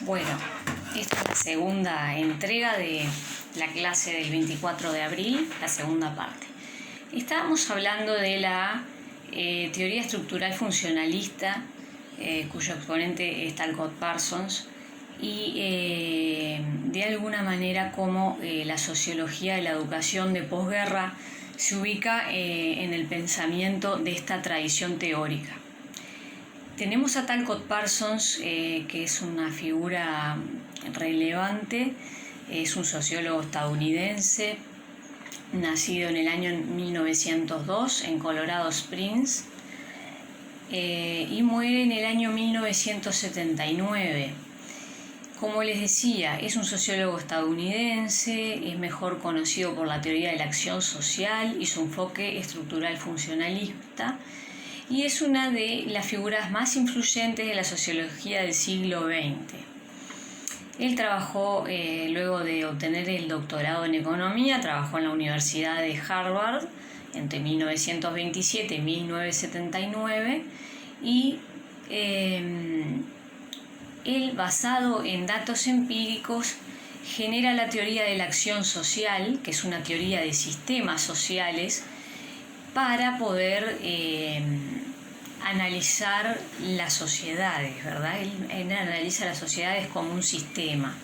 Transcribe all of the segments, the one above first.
Bueno, esta es la segunda entrega de la clase del 24 de abril, la segunda parte. Estábamos hablando de la teoría estructural funcionalista, cuyo exponente es Talcott Parsons, y de alguna manera cómo la sociología de la educación de posguerra se ubica en el pensamiento de esta tradición teórica. Tenemos a Talcott Parsons, que es una figura relevante, es un sociólogo estadounidense, nacido en el año 1902 en Colorado Springs, y muere en el año 1979. Como les decía, es un sociólogo estadounidense, es mejor conocido por la teoría de la acción social y su enfoque estructural funcionalista, y es una de las figuras más influyentes de la sociología del siglo XX. Él trabajó, luego de obtener el doctorado en economía, trabajó en la Universidad de Harvard entre 1927 y 1979, y él, basado en datos empíricos, genera la teoría de la acción social, que es una teoría de sistemas sociales, para poder analizar las sociedades, ¿verdad? Él analiza las sociedades como un sistema.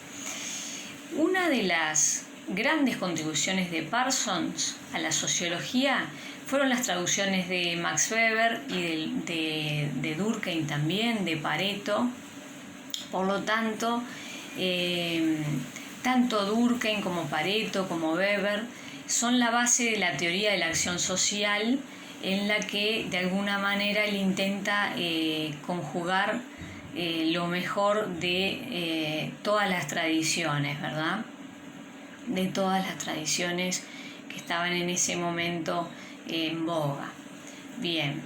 Una de las grandes contribuciones de Parsons a la sociología fueron las traducciones de Max Weber y de Durkheim también, de Pareto. Por lo tanto, tanto Durkheim como Pareto como Weber son la base de la teoría de la acción social, en la que de alguna manera él intenta conjugar lo mejor de todas las tradiciones, ¿verdad? De todas las tradiciones que estaban en ese momento en boga. Bien,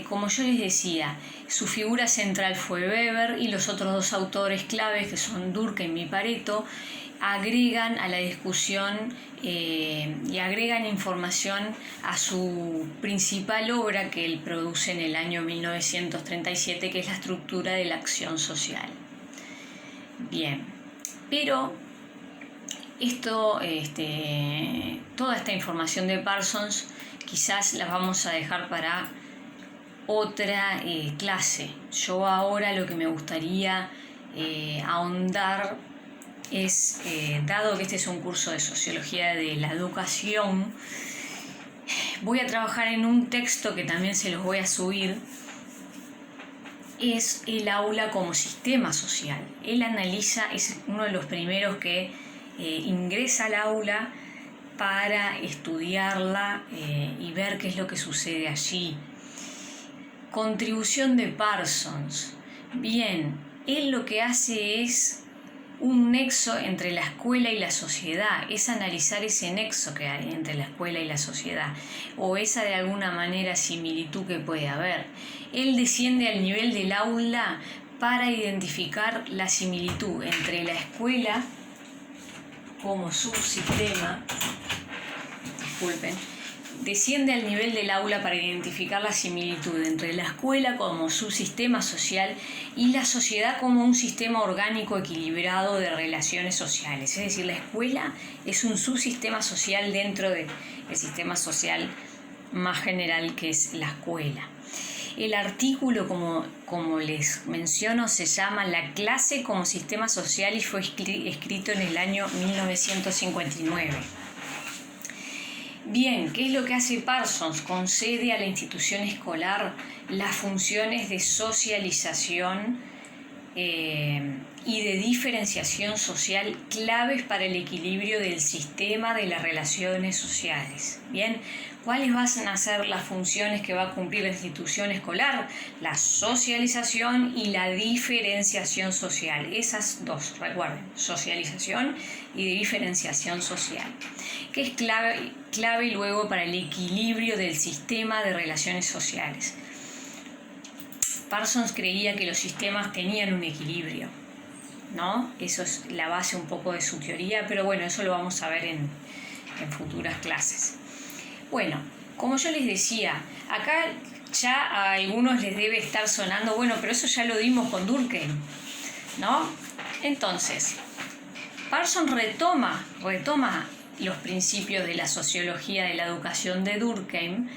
como yo les decía, su figura central fue Weber, y los otros dos autores claves, que son Durkheim y Pareto, agregan a la discusión y agregan información a su principal obra que él produce en el año 1937, que es la estructura de la acción social. Bien, pero toda esta información de Parsons quizás la vamos a dejar para otra clase. Yo ahora lo que me gustaría ahondar es, dado que este es un curso de sociología de la educación, voy a trabajar en un texto que también se los voy a subir. Es el aula como sistema social. Él analiza, es uno de los primeros que ingresa al aula para estudiarla y ver qué es lo que sucede allí. Contribución de Parsons. Bien, él lo que hace es un nexo entre la escuela y la sociedad, es analizar ese nexo que hay entre la escuela y la sociedad, o esa de alguna manera similitud que puede haber. Él desciende al nivel del aula para identificar la similitud entre la escuela como subsistema, desciende al nivel del aula para identificar la similitud entre la escuela como subsistema social y la sociedad como un sistema orgánico equilibrado de relaciones sociales. Es decir, la escuela es un subsistema social dentro del sistema social más general que es la escuela. El artículo, como les menciono, se llama La clase como sistema social y fue escrito en el año 1959. Bien, ¿qué es lo que hace Parsons? Concede a la institución escolar las funciones de socialización y de diferenciación social claves para el equilibrio del sistema de las relaciones sociales. Bien, ¿cuáles van a ser las funciones que va a cumplir la institución escolar? La socialización y la diferenciación social. Esas dos, recuerden, socialización y diferenciación social, que es clave luego para el equilibrio del sistema de relaciones sociales. Parsons creía que los sistemas tenían un equilibrio, ¿no? Eso es la base un poco de su teoría, pero bueno, eso lo vamos a ver en futuras clases. Bueno, como yo les decía, acá ya a algunos les debe estar sonando, bueno, pero eso ya lo dimos con Durkheim. ¿no? Entonces, Parsons retoma los principios de la sociología de la educación de Durkheim,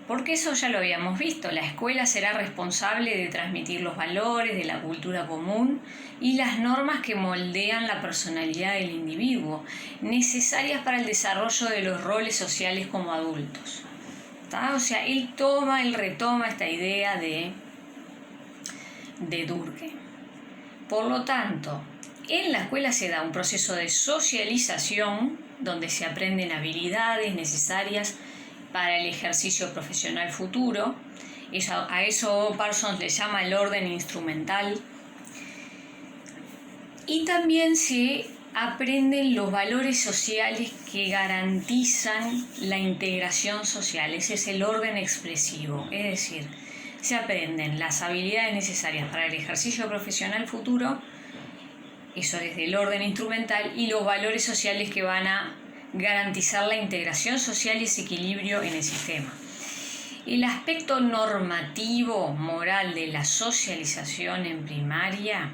porque eso ya lo habíamos visto. La escuela será responsable de transmitir los valores de la cultura común y las normas que moldean la personalidad del individuo, necesarias para el desarrollo de los roles sociales como adultos. ¿Está? O sea, él retoma esta idea de Durkheim. Por lo tanto, en la escuela se da un proceso de socialización donde se aprenden habilidades necesarias para el ejercicio profesional futuro. A eso Parsons le llama el orden instrumental. Y también se aprenden los valores sociales que garantizan la integración social. Ese es el orden expresivo. Es decir, se aprenden las habilidades necesarias para el ejercicio profesional futuro, eso es del orden instrumental, y los valores sociales que van a garantizar la integración social y ese equilibrio en el sistema. El aspecto normativo, moral de la socialización en primaria,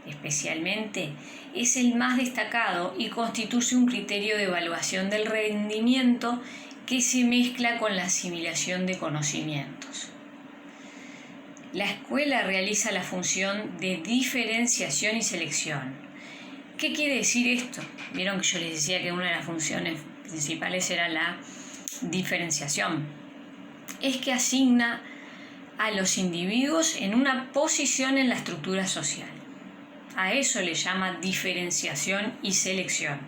especialmente, es el más destacado y constituye un criterio de evaluación del rendimiento que se mezcla con la asimilación de conocimientos. La escuela realiza la función de diferenciación y selección. ¿Qué quiere decir esto? Vieron que yo les decía que una de las funciones principales era la diferenciación. Es que asigna a los individuos en una posición en la estructura social. A eso le llama diferenciación y selección.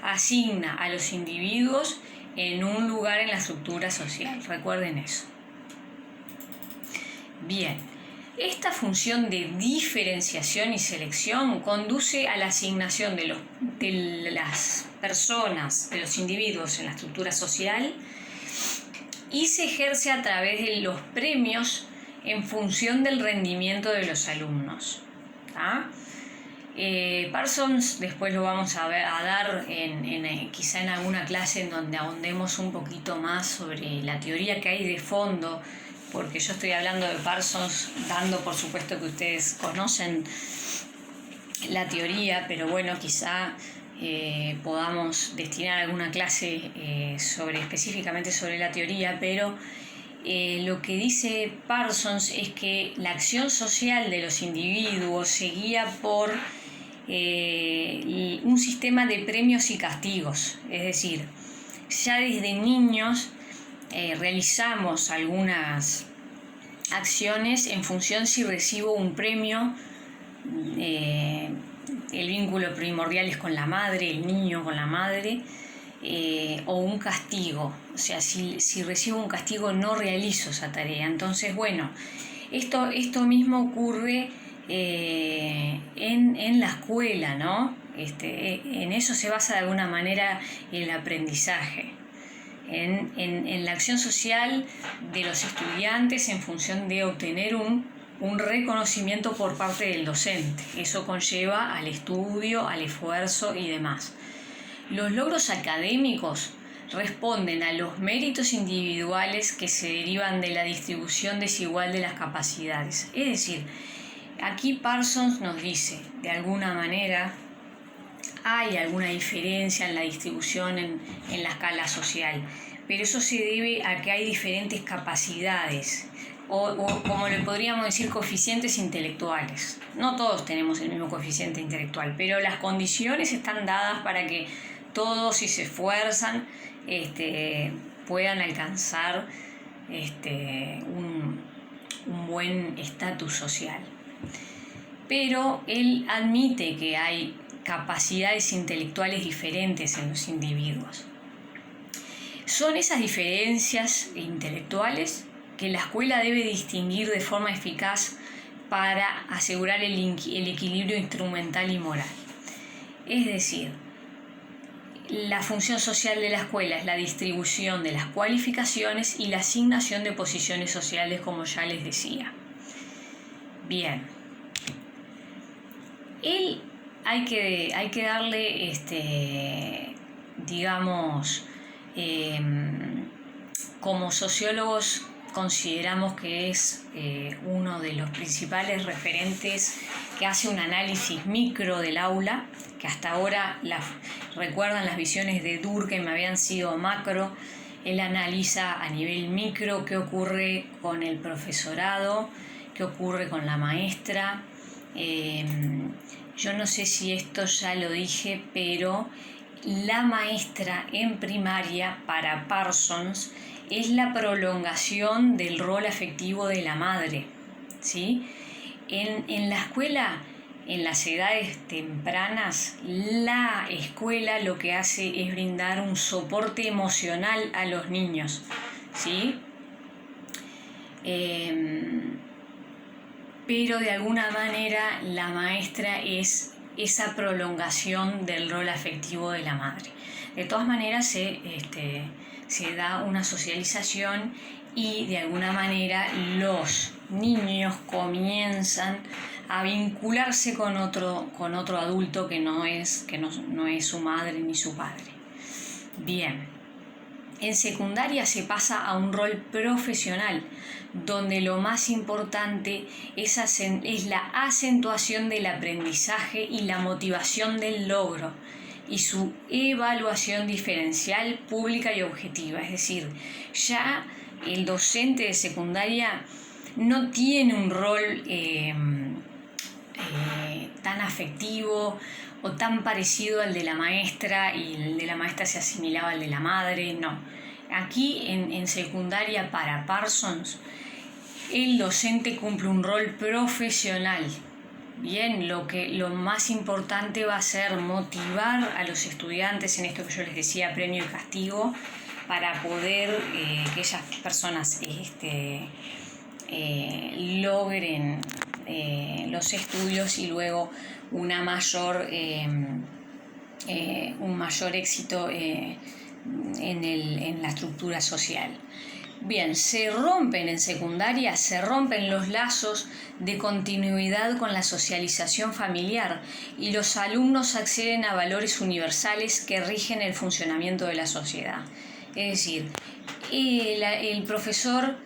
Asigna a los individuos en un lugar en la estructura social. Recuerden eso. Bien, esta función de diferenciación y selección conduce a la asignación de las personas, de los individuos en la estructura social, y se ejerce a través de los premios en función del rendimiento de los alumnos. Parsons, después lo vamos a dar quizá en alguna clase en donde ahondemos un poquito más sobre la teoría que hay de fondo, porque yo estoy hablando de Parsons, dando por supuesto que ustedes conocen la teoría, pero bueno, quizá podamos destinar alguna clase específicamente sobre la teoría, pero lo que dice Parsons es que la acción social de los individuos se guía por un sistema de premios y castigos, es decir, ya desde niños realizamos algunas acciones en función si recibo un premio, el vínculo primordial es con la madre, el niño con la madre, o un castigo, o sea, si recibo un castigo no realizo esa tarea. Entonces, bueno, esto mismo ocurre en la escuela, ¿no? En eso se basa de alguna manera el aprendizaje. En la acción social de los estudiantes en función de obtener un reconocimiento por parte del docente. Eso conlleva al estudio, al esfuerzo y demás. Los logros académicos responden a los méritos individuales que se derivan de la distribución desigual de las capacidades. Es decir, aquí Parsons nos dice, de alguna manera, hay alguna diferencia en la distribución en la escala social, pero eso se debe a que hay diferentes capacidades, o como le podríamos decir, coeficientes intelectuales. No todos tenemos el mismo coeficiente intelectual, pero las condiciones están dadas para que todos, si se esfuerzan, puedan alcanzar un buen estatus social. Pero él admite que hay capacidades intelectuales diferentes en los individuos. Son esas diferencias intelectuales que la escuela debe distinguir de forma eficaz para asegurar el equilibrio instrumental y moral. Es decir, la función social de la escuela es la distribución de las cualificaciones y la asignación de posiciones sociales, como ya les decía. Bien. Hay que darle, como sociólogos consideramos que es uno de los principales referentes que hace un análisis micro del aula, que hasta ahora recuerdan las visiones de Durkheim habían sido macro. Él analiza a nivel micro qué ocurre con el profesorado, qué ocurre con la maestra. Yo no sé si esto ya lo dije, pero la maestra en primaria para Parsons es la prolongación del rol afectivo de la madre, ¿sí? En la escuela, en las edades tempranas, la escuela lo que hace es brindar un soporte emocional a los niños, ¿sí? Pero de alguna manera la maestra es esa prolongación del rol afectivo de la madre. De todas maneras se da una socialización y de alguna manera los niños comienzan a vincularse con otro adulto que no es su madre ni su padre. Bien. En secundaria se pasa a un rol profesional, donde lo más importante es la acentuación del aprendizaje y la motivación del logro, y su evaluación diferencial, pública y objetiva. Es decir, ya el docente de secundaria no tiene un rol tan afectivo o tan parecido al de la maestra, y el de la maestra se asimilaba al de la madre. No. Aquí en secundaria para Parsons, el docente cumple un rol profesional. Bien, lo más importante va a ser motivar a los estudiantes en esto que yo les decía, premio y castigo, para poder que esas personas logren los estudios y luego un mayor éxito en la estructura social. Bien, en secundaria se rompen los lazos de continuidad con la socialización familiar y los alumnos acceden a valores universales que rigen el funcionamiento de la sociedad. Es decir, el profesor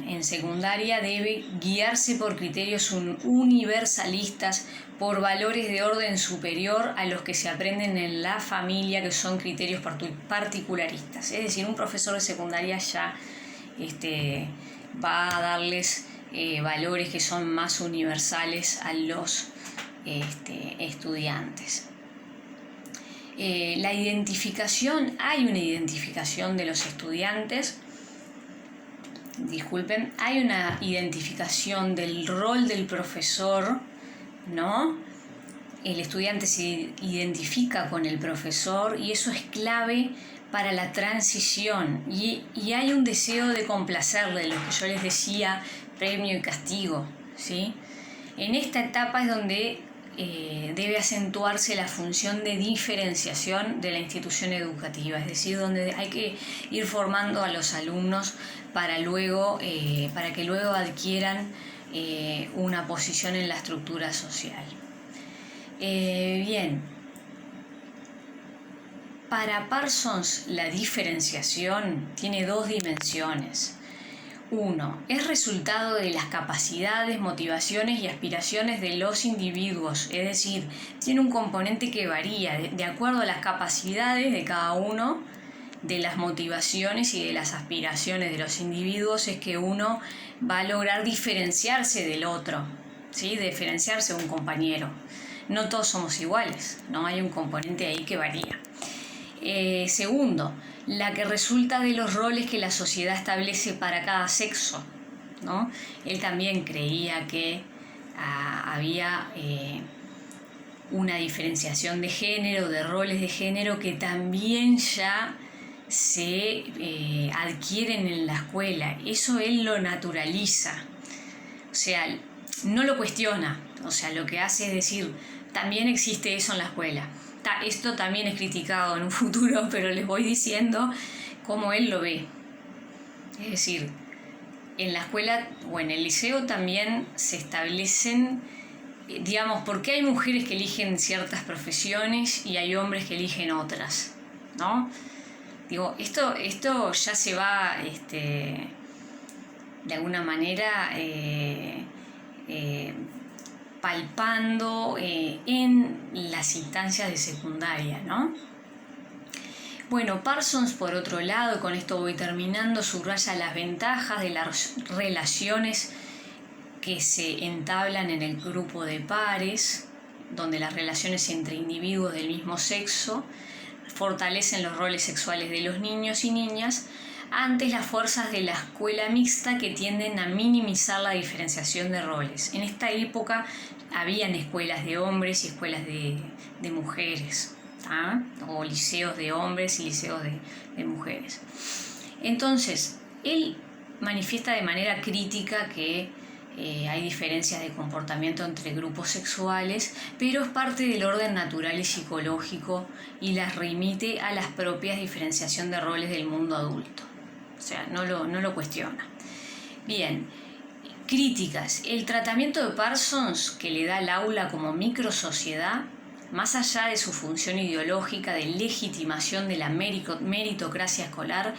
en secundaria debe guiarse por criterios universalistas, por valores de orden superior a los que se aprenden en la familia, que son criterios particularistas. Es decir, un profesor de secundaria ya va a darles valores que son más universales a los estudiantes. Hay una identificación de los estudiantes. Hay una identificación del rol del profesor, ¿no? El estudiante se identifica con el profesor y eso es clave para la transición. Y hay un deseo de complacerle, lo que yo les decía, premio y castigo, ¿sí? En esta etapa es donde debe acentuarse la función de diferenciación de la institución educativa, es decir, donde hay que ir formando a los alumnos para que luego adquieran una posición en la estructura social. Bien, para Parsons la diferenciación tiene dos dimensiones. Uno, es resultado de las capacidades, motivaciones y aspiraciones de los individuos, es decir, tiene un componente que varía de acuerdo a las capacidades de cada uno, de las motivaciones y de las aspiraciones de los individuos, es que uno va a lograr diferenciarse del otro, ¿sí? Diferenciarse de un compañero. No todos somos iguales, ¿no? Hay un componente ahí que varía. Segundo, la que resulta de los roles que la sociedad establece para cada sexo, ¿no? Él también creía que había una diferenciación de género, de roles de género, que también ya se adquieren en la escuela. Eso él lo naturaliza, o sea, no lo cuestiona, o sea, lo que hace es decir, también existe eso en la escuela. Esto también es criticado en un futuro, pero les voy diciendo cómo él lo ve. Es decir, en la escuela o en el liceo también se establecen, digamos, por qué hay mujeres que eligen ciertas profesiones y hay hombres que eligen otras, ¿no? Digo, esto ya se va de alguna manera palpando en las instancias de secundaria, ¿no? Bueno, Parsons, por otro lado, con esto voy terminando, subraya las ventajas de las relaciones que se entablan en el grupo de pares, donde las relaciones entre individuos del mismo sexo fortalecen los roles sexuales de los niños y niñas ante las fuerzas de la escuela mixta que tienden a minimizar la diferenciación de roles. En esta época habían escuelas de hombres y escuelas de mujeres, o liceos de hombres y liceos de mujeres. Entonces, él manifiesta de manera crítica que hay diferencias de comportamiento entre grupos sexuales, pero es parte del orden natural y psicológico y las remite a las propias diferenciación de roles del mundo adulto. O sea, no lo cuestiona. Bien, críticas. El tratamiento de Parsons, que le da al aula como microsociedad, más allá de su función ideológica de legitimación de la meritocracia escolar,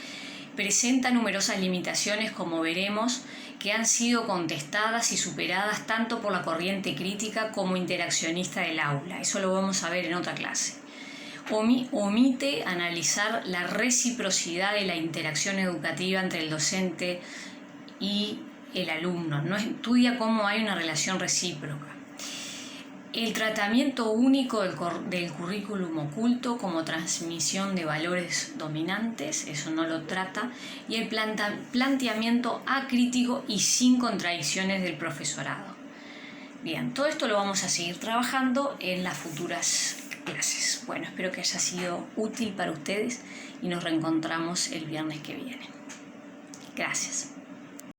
presenta numerosas limitaciones, como veremos, que han sido contestadas y superadas tanto por la corriente crítica como interaccionista del aula. Eso lo vamos a ver en otra clase. Omite analizar la reciprocidad de la interacción educativa entre el docente y el alumno. No estudia cómo hay una relación recíproca. El tratamiento único del currículum oculto como transmisión de valores dominantes, eso no lo trata, y el planteamiento acrítico y sin contradicciones del profesorado. Bien, todo esto lo vamos a seguir trabajando en las futuras clases. Bueno, espero que haya sido útil para ustedes y nos reencontramos el viernes que viene. Gracias.